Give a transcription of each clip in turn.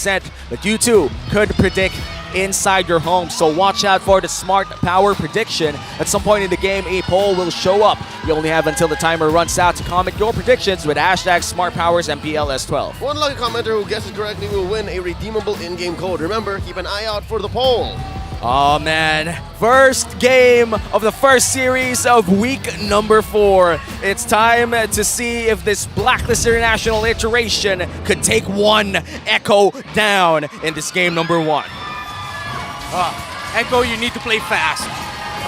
that you too could predict inside your home. So watch out for the Smart Power prediction. At some point in the game, a poll will show up. You only have until the timer runs out to comment your predictions with hashtag SmartPowers MPL-S12. One lucky commenter who guesses correctly will win a redeemable in-game code. Remember, keep an eye out for the poll. Oh man, first game of the first series of week number 4. It's time to see if this Blacklist International iteration could take one Echo down in this game number 1. Echo, you need to play fast.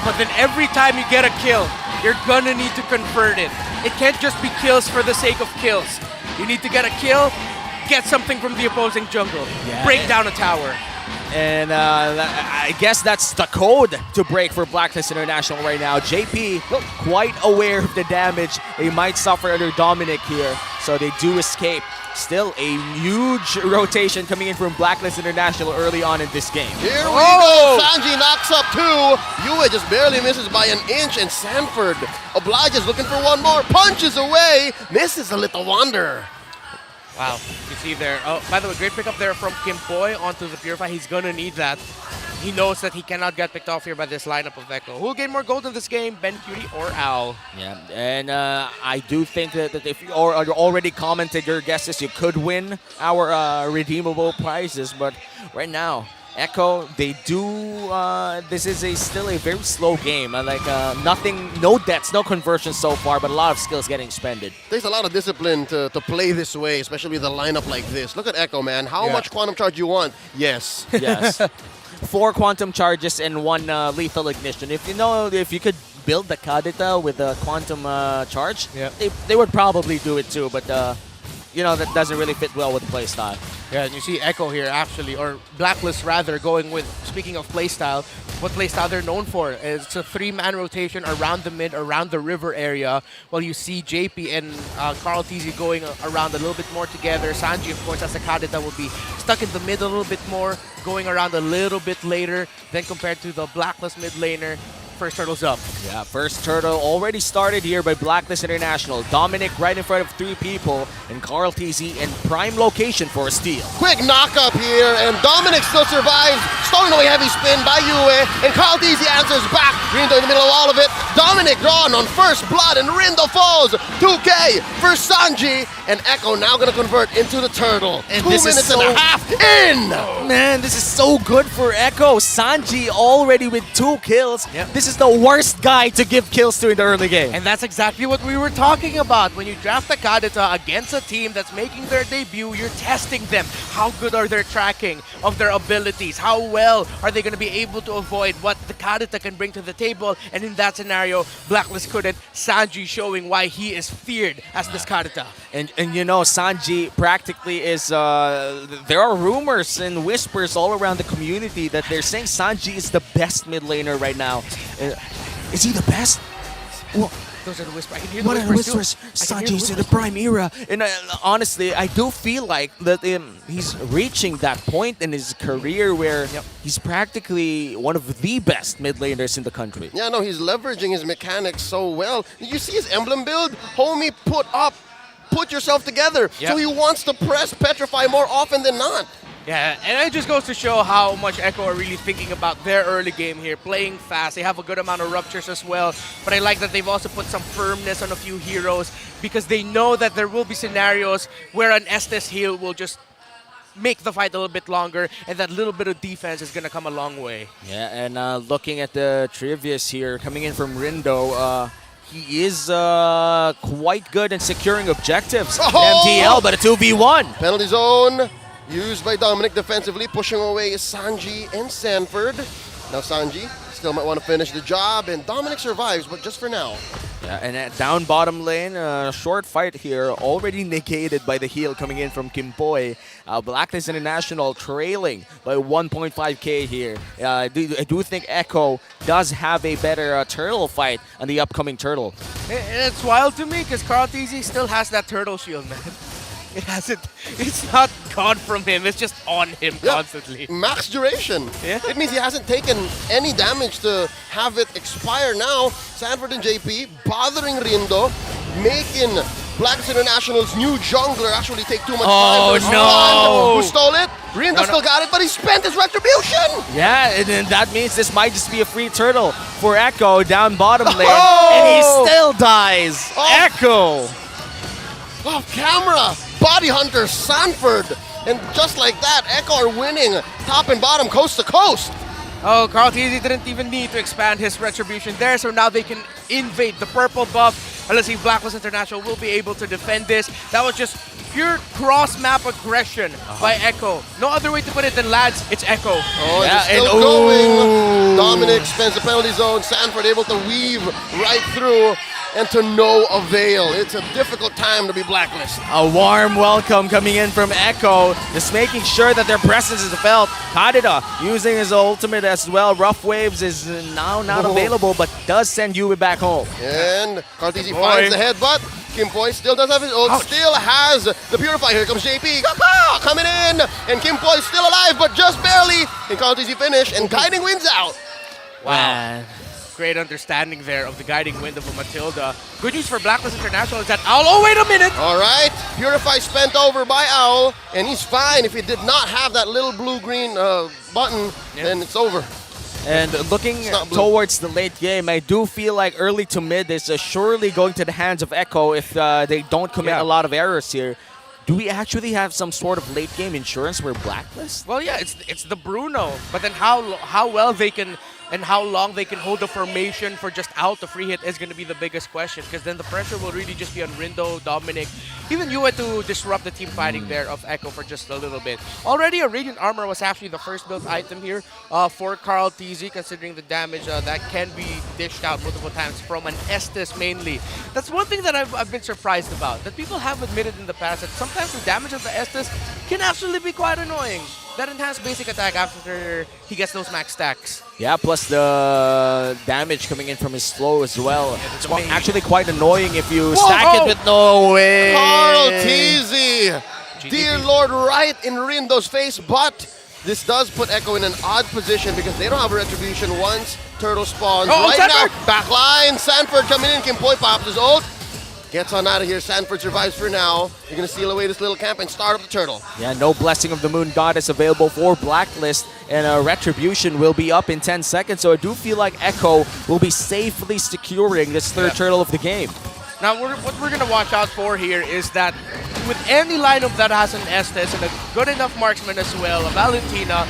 But then every time you get a kill, you're gonna need to convert it. It can't just be kills for the sake of kills. You need to get a kill, get something from the opposing jungle, break down a tower. And I guess that's the code to break for Blacklist International right now. JP quite aware of the damage they might suffer under Dominic here, so they do escape. Still a huge rotation coming in from Blacklist International early on in this game. Here we go! Sanji knocks up 2. Yue just barely misses by an inch, and Sanford obliges looking for one more. Punches away, misses a little wonder. Wow, you see there. Oh, by the way, great pickup there from Kim Boy onto the Purify. He's gonna need that. He knows that he cannot get picked off here by this lineup of Echo. Who'll gain more gold in this game, Ben Cutie or Owl? Yeah, and I do think that if you already commented your guesses, you could win our redeemable prizes. But right now, Echo, they do. This is still a very slow game. Nothing, no deaths, no conversions so far, but a lot of skills getting expended. Takes a lot of discipline to play this way, especially with a lineup like this. Look at Echo, man. How much quantum charge you want? Yes. Yes. 4 quantum charges and 1 lethal ignition. If you could build the Kadita with a quantum charge, they would probably do it too. But that doesn't really fit well with playstyle. Yeah, and you see Echo here actually, or Blacklist rather, going with, speaking of playstyle, what playstyle they're known for. It's a 3-man rotation around the mid, around the river area, while you see JP and Carl TZ going around a little bit more together. Sanji, of course, as a Kadita, will be stuck in the mid a little bit more, going around a little bit later than compared to the Blacklist mid laner. First turtle's up. Yeah, first turtle already started here by Blacklist International. Dominic right in front of 3 people, and Carl TZ in prime location for a steal. Quick knock up here, and Dominic still survives. Stolen away heavy spin by Yue, and Carl TZ answers back. Rindo in the middle of all of it. Dominic drawn on first blood, and Rindo falls. 2K for Sanji, and Echo now gonna convert into the turtle. And 2 minutes and a half in! Man, this is so good for Echo. Sanji already with 2 kills. This is the worst guy to give kills to in the early game. And that's exactly what we were talking about. When you draft a Kadita against a team that's making their debut, you're testing them. How good are their tracking of their abilities? How well are they going to be able to avoid what the Kadita can bring to the table? And in that scenario, Blacklist couldn't. Sanji showing why he is feared as this Kadita. And Sanji practically is, there are rumors and whispers all around the community that they're saying Sanji is the best mid laner right now. Is he the best? Well, those are the whispers. I can hear the what are the whispers? Sanji's in the prime era. And honestly, I do feel like that he's reaching that point in his career where he's practically one of the best mid laners in the country. Yeah, no, he's leveraging his mechanics so well. You see his emblem build? Homie, put yourself together. So he wants to press Petrify more often than not. Yeah, and it just goes to show how much Echo are really thinking about their early game here, playing fast. They have a good amount of ruptures as well, but I like that they've also put some firmness on a few heroes because they know that there will be scenarios where an Estes heal will just make the fight a little bit longer, and that little bit of defense is going to come a long way. Yeah, and looking at the trivias here, coming in from Rindo, he is quite good in securing objectives in MTL, but a 2v1. Penalty zone. Used by Dominic defensively, pushing away Sanji and Sanford. Now Sanji still might want to finish the job, and Dominic survives, but just for now. Yeah, and at down bottom lane, short fight here, already negated by the heal coming in from Kimboy. Blacklist International trailing by 1.5k here. I do think Echo does have a better turtle fight on the upcoming turtle. It's wild to me because Carl TZ still has that turtle shield, man. It's not gone from him, it's just on him constantly. Max duration. It means he hasn't taken any damage to have it expire now. Sanford and JP bothering Rindo, making Blacklist International's new jungler actually take too much time. Oh no! Who stole it? Rindo still got it, but he spent his retribution. Yeah, and then that means this might just be a free turtle for Echo down bottom lane. Oh! And he still dies. Oh. Echo. Off camera, Body Hunter, Sanford. And just like that, Echo are winning top and bottom, coast to coast. Oh, Carl Teasy didn't even need to expand his retribution there, so now they can invade the purple buff. And let's see if Blacklist International will be able to defend this. That was just pure cross-map aggression by Echo. No other way to put it than, lads, it's Echo. Oh, Yeah, and it's still going. Dominic spends the penalty zone. Sanford able to weave right through, and to no avail. It's a difficult time to be Blacklist. A warm welcome coming in from Echo, just making sure that their presence is felt. Kadida using his ultimate as well. Rough Waves is now not available, but does send Yui back home. And Cartesi finds the headbutt. Kimpoi still does have his ult, still has the Purify. Here comes JP, coming in, and Kimpoi still alive, but just barely. And Cartesi finish, and Guiding wins out. Wow. Great understanding there of the guiding wind of a Matilda. Good news for Blacklist International is that Owl, oh wait a minute! All right, Purify spent over by Owl, and he's fine. If he did not have that little blue-green button, then it's over. And looking towards the late game, I do feel like early to mid is surely going to the hands of Echo if they don't commit a lot of errors here. Do we actually have some sort of late game insurance for Blacklist? Well, yeah, it's the Bruno, but then how well they can and how long they can hold the formation for just out the free hit is going to be the biggest question, because then the pressure will really just be on Rindo, Dominic, even Yue to disrupt the team fighting there of Echo for just a little bit. Already a Radiant Armor was actually the first built item here for Carl TZ, considering the damage that can be dished out multiple times from an Estes mainly. That's one thing that I've been surprised about, that people have admitted in the past that sometimes the damage of the Estes can actually be quite annoying. That enhanced basic attack after he gets those max stacks. Yeah, plus the damage coming in from his slow as well. It's actually quite annoying if you stack it with no way. Carl TZ, dear Lord, right in Rindo's face, but this does put Echo in an odd position because they don't have a retribution once Turtle spawns. Right Sanford! now, back line, Sanford coming in, Kimpoi pops his ult. Gets on out of here. Sanford survives for now. You're going to steal away this little camp and start up the turtle. Yeah, no Blessing of the Moon Goddess available for Blacklist, and Retribution will be up in 10 seconds, so I do feel like Echo will be safely securing this third turtle of the game. Now, what we're going to watch out for here is that with any lineup that has an Estes and a good enough marksman as well, a Valentina,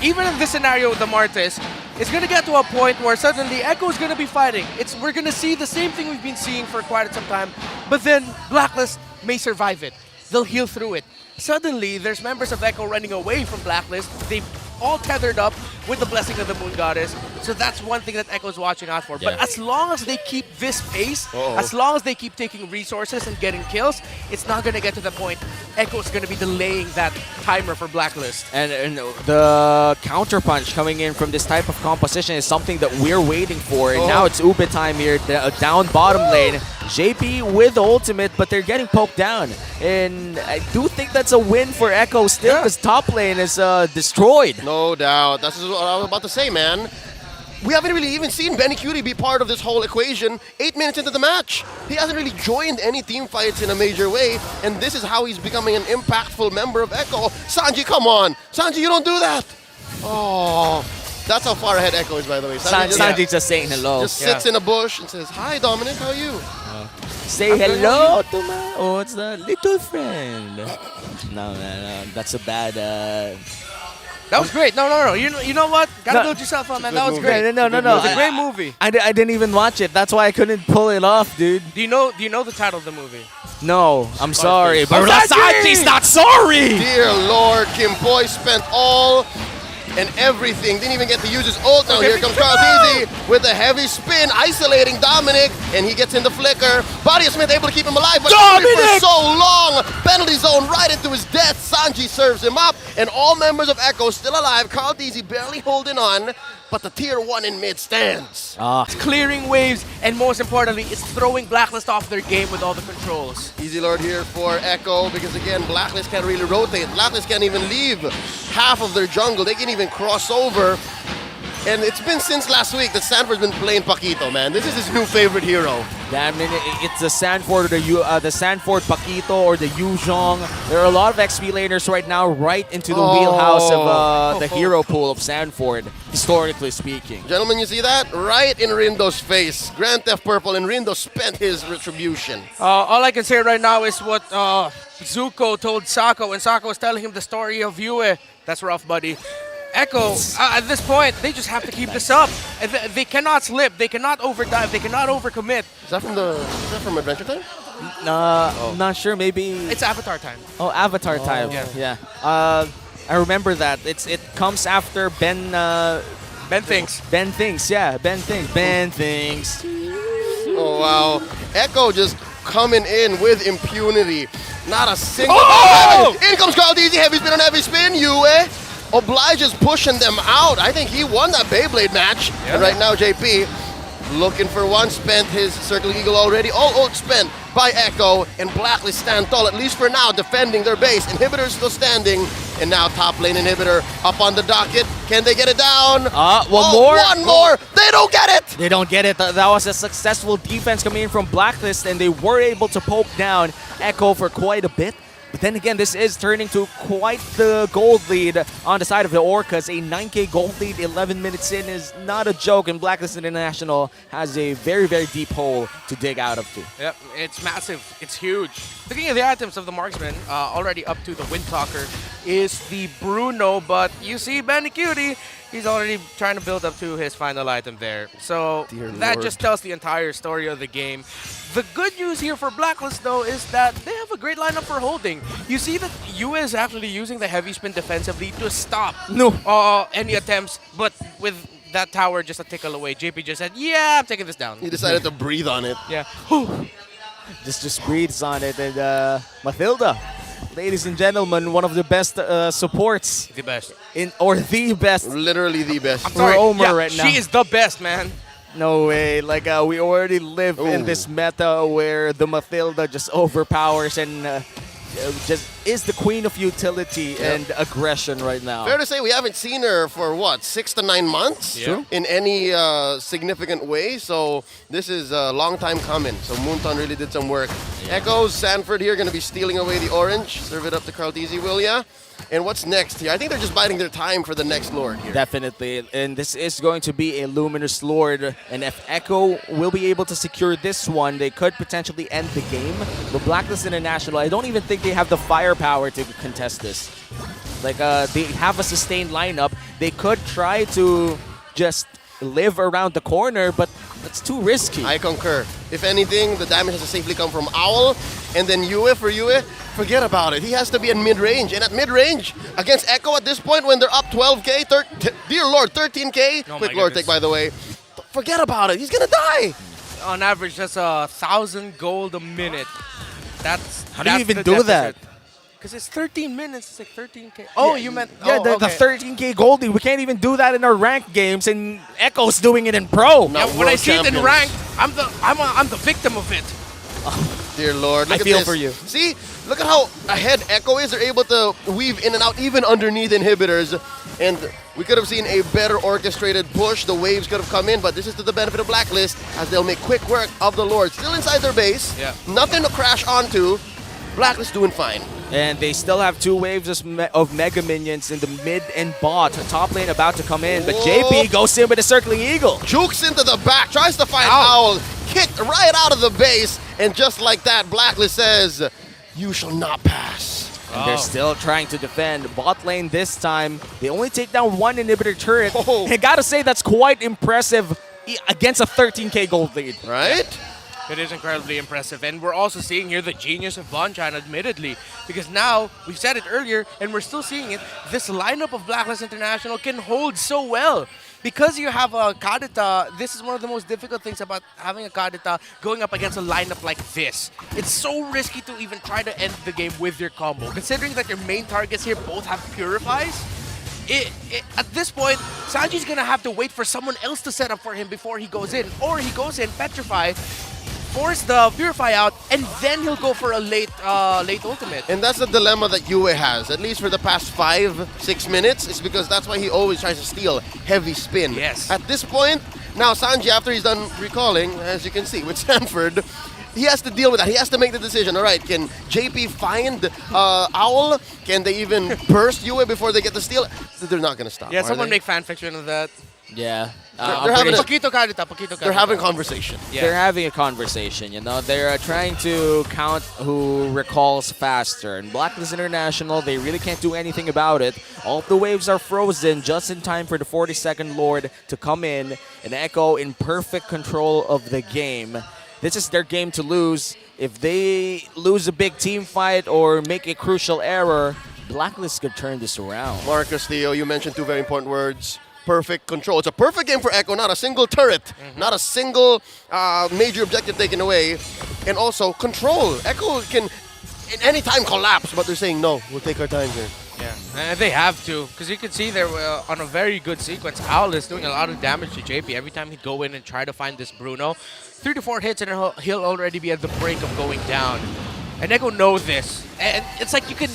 even in this scenario with the Martes, it's going to get to a point where suddenly Echo is going to be fighting. We're going to see the same thing we've been seeing for quite some time, but then Blacklist may survive it. They'll heal through it. Suddenly, there's members of Echo running away from Blacklist. They've all tethered up with the Blessing of the Moon Goddess. So that's one thing that Echo's watching out for. But as long as they keep this pace, as long as they keep taking resources and getting kills, it's not going to get to the point Echo's going to be delaying that timer for Blacklist. And the counterpunch coming in from this type of composition is something that we're waiting for. And now it's Ube time here, down bottom lane. JP with the ultimate, but they're getting poked down. And I do think that's a win for Echo still, because top lane is destroyed. No doubt. That's what I was about to say, man. We haven't really even seen Benny Cutie be part of this whole equation 8 minutes into the match. He hasn't really joined any team fights in a major way, and this is how he's becoming an impactful member of Echo. Sanji, come on. Sanji, you don't do that. Oh, that's how far ahead Echo is, by the way. Sanji's just saying hello. Just sits in a bush and says, "Hi, Dominic, how are you?" Say hello to my what's the little friend. No, that's a bad. That was great. No. You know what? Gotta build yourself up, man. That was great. No. It was a great movie. I didn't even watch it. That's why I couldn't pull it off, dude. Do you know the title of the movie? No, I'm sorry, but Sanji! Sanji's not sorry. Dear Lord, Kimpoi spent all and everything. Didn't even get to use his ult. Now here comes Carl Teasy with a heavy spin, isolating Dominic, and he gets in the flicker. Body Smith able to keep him alive, but for so long. Penalty zone right into his death. Sanji serves him up, and all members of Echo still alive. Carl Teasy barely holding on, but the tier 1 in mid stands. It's clearing waves, and most importantly, it's throwing Blacklist off their game with all the controls. Easy Lord here for Echo, because again, Blacklist can't really rotate. Blacklist can't even leave half of their jungle. They can even cross over. And it's been since last week that Sanford's been playing Paquito, man. This is his new favorite hero. Yeah, I mean, it's the Sanford or the Sanford Paquito or the Yuzhong. There are a lot of XP laners right now right into the wheelhouse of the hero pool of Sanford, historically speaking. Gentlemen, you see that? Right in Rindo's face. Grand Theft Purple, and Rindo spent his retribution. All I can say right now is what Zuko told Sako when Sako was telling him the story of Yue. That's rough, buddy. Echo, at this point, they just have to keep this up. They cannot slip. They cannot overdive. They cannot overcommit. Is that from Adventure Time? Not sure. Maybe It's Avatar time. Oh, Avatar time. Yeah. I remember that. It comes after Ben. Ben thinks. Ben thinks. Yeah, Ben thinks. Ben thinks. Oh, wow. Echo just coming in with impunity. Not a single... Oh! In comes Carl Deasy, heavy spin on heavy spin. Yue obliges pushing them out. I think he won that Beyblade match. Yeah. And right now, JP looking for one. Spent his Circling Eagle already. All ult spent by Echo. And Blacklist stand tall, at least for now, defending their base. Inhibitor still standing. And now top lane Inhibitor up on the docket. Can they get it down? One more. One more. They don't get it. They don't get it. That was a successful defense coming in from Blacklist, and they were able to poke down Echo for quite a bit. But then again, this is turning to quite the gold lead on the side of the Orcas. A 9K gold lead 11 minutes in is not a joke, and Blacklist International has a very, very deep hole to dig out of to. Yep, it's massive. It's huge. Looking at the items of the marksman, already up to the Windtalker is the Bruno, but you see Benny Cutie, he's already trying to build up to his final item there. So that just tells the entire story of the game. The good news here for Blacklist, though, is that they have a great lineup for holding. You see that Yue is actually using the heavy spin defensively to stop any attempts, but with that tower just a tickle away, JP just said, yeah, I'm taking this down. He decided to breathe on it. Yeah. Just breathes on it, and Mathilda, ladies and gentlemen, one of the best supports. The best. The best. Literally the best. I'm sorry. Roamer Yeah, right now. She is the best, man. No way. Like, we already live in this meta where the Mathilda just overpowers and just is the queen of utility and aggression right now. Fair to say we haven't seen her for, what, 6 to 9 months? Yeah. In any significant way. So this is a long time coming. So Moonton really did some work. Echoes, Sanford here going to be stealing away the orange. Serve it up to Carl Deasy, will ya? And what's next here? I think they're just biding their time for the next Lord here. Definitely. And this is going to be a Luminous Lord. And if Echo will be able to secure this one, they could potentially end the game. But Blacklist International, I don't even think they have the firepower to contest this. Like, they have a sustained lineup. They could try to just live around the corner, but that's too risky. I concur. If anything, the damage has to safely come from Owl. And then Yue, forget about it. He has to be in mid-range. And at mid-range, against Echo at this point, when they're up 12K, dear Lord, 13K. Oh Quick Lord take, by the way. Forget about it. He's going to die. On average, that's 1,000 gold a minute. How do you even do that? Because it's 13 minutes. It's like 13K. Oh, you meant... Yeah, oh, the okay. 13K Goldie. We can't even do that in our ranked games, and Echo's doing it in pro. No. Yeah, when I World see it in champions. ranked, I'm the victim of it. Dear Lord, look I at feel this. for you. See, look at how ahead Echo is. They're able to weave in and out, even underneath inhibitors. And we could have seen a better orchestrated push. The waves could have come in, but this is to the benefit of Blacklist, as they'll make quick work of the Lord. Still inside their base. Yeah. Nothing to crash onto. Blacklist doing fine. And they still have 2 waves of Mega Minions in the mid and bot. Top lane about to come in, but Whoa. JP goes in with a Circling Eagle. Jukes into the back, tries to find Owl. Kicked right out of the base. And just like that, Blacklist says, you shall not pass. And they're still trying to defend. Bot lane this time, they only take down 1 inhibitor turret. Oh. I gotta say, that's quite impressive against a 13K gold lead. Right? It is incredibly impressive. And we're also seeing here the genius of Bonchan, admittedly. Because now, we've said it earlier, and we're still seeing it, this lineup of Blacklist International can hold so well. Because you have a Kadita, this is one of the most difficult things about having a Kadita going up against a lineup like this. It's so risky to even try to end the game with your combo. Considering that your main targets here both have Purifies, at this point, Sanji's gonna have to wait for someone else to set up for him before he goes in. Or he goes in, Petrify, force the Purify out, and then he'll go for a late ultimate. And that's the dilemma that Yue has, at least for the past 5-6 minutes. It's because that's why he always tries to steal heavy spin. Yes. At this point, Now, Sanji, after he's done recalling, as you can see with Sanford, he has to deal with that. He has to make the decision. All right, can JP find Owl? Can they even burst Yue before they get the steal? They're not going to stop. Yeah, are someone they? make fan fiction of that. Yeah. They're having a- Poquito carita. They're having conversation. Yeah. They're having a conversation, you know. They're trying to count who recalls faster. And Blacklist International, they really can't do anything about it. All of the waves are frozen just in time for the 42nd Lord to come in and Echo in perfect control of the game. This is their game to lose. If they lose a big team fight or make a crucial error, Blacklist could turn this around. Marcus, Theo, you mentioned two very important words. Perfect control. It's a perfect game for Echo. Not a single turret. Not a single major objective taken away. And also, control. Echo can, in any time, collapse. But they're saying, no, we'll take our time here. Yeah, and they have to, because you can see they're on a very good sequence. Owl is doing a lot of damage to JP every time he'd go in and try to find this Bruno. 3 to 4 hits and he'll already be at the brink of going down. And Echo knows this. And it's like you can,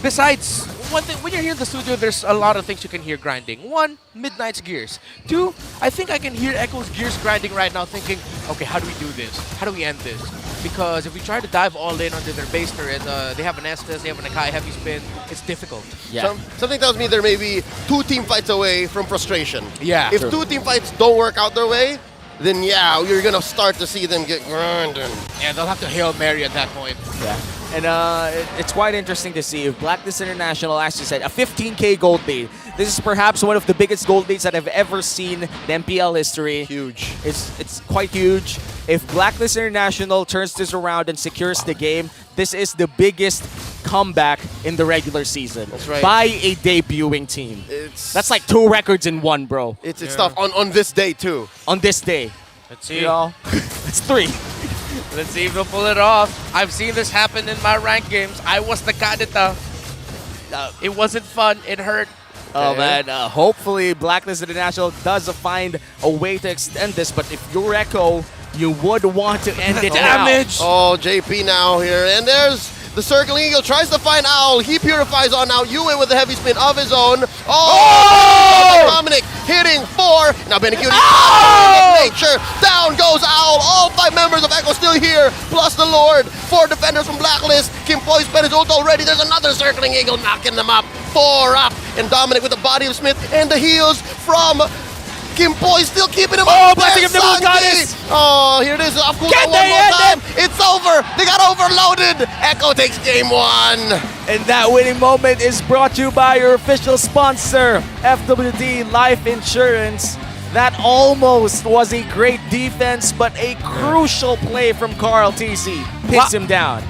besides, one thing, when you're here in the studio, there's a lot of things you can hear grinding. 1, Midnight's gears. 2, I think I can hear Echo's gears grinding right now thinking, okay, how do we do this? How do we end this? Because if we try to dive all in onto their base turret, they have an Estes, they have an Akai heavy spin, it's difficult. Yeah. Something tells me they're maybe 2 team fights away from frustration. Yeah. If True. 2 team fights don't work out their way, then yeah, you're going to start to see them get grinding. Yeah, they'll have to Hail Mary at that point. Yeah. And it's quite interesting to see if Blacklist International, as you said, a 15K gold lead. This is perhaps one of the biggest gold leads that I've ever seen in MPL history. Huge. It's quite huge. If Blacklist International turns this around and secures the game, this is the biggest comeback in the regular season. That's right. By a debuting team. It's That's like 2 records in 1, bro. it's Yeah. tough on this day too. On this day. Let's see. You know? It's 3. Let's see if they'll pull it off. I've seen this happen in my rank games. I was the kadita. It wasn't fun. It hurt. Oh man, hopefully Blacklist International does find a way to extend this, but if you're Echo, you would want to end it now. Damage. Oh, JP now here, and there's the Circling Eagle, tries to find Owl. He purifies on now. Yue with a heavy spin of his own. Oh! Dominic hitting 4. Now Benecuti. Oh! Nature. Down goes Owl. All 5 members of Echo still here, plus the Lord. 4 defenders from Blacklist. Kim Poi spent his ult already. There's another Circling Eagle knocking them up. 4 up. And Dominic with the body of Smith and the heals from Kim Poi still keeping him Oh, up. blessing There's of the moon Sanji. goddess. Oh, here it is. Off cooldown Can one they more end time. It's over. They got overloaded. Echo takes game 1. And that winning moment is brought to you by your official sponsor, FWD Life Insurance. That almost was a great defense, but a crucial play from Carl TC pins him down.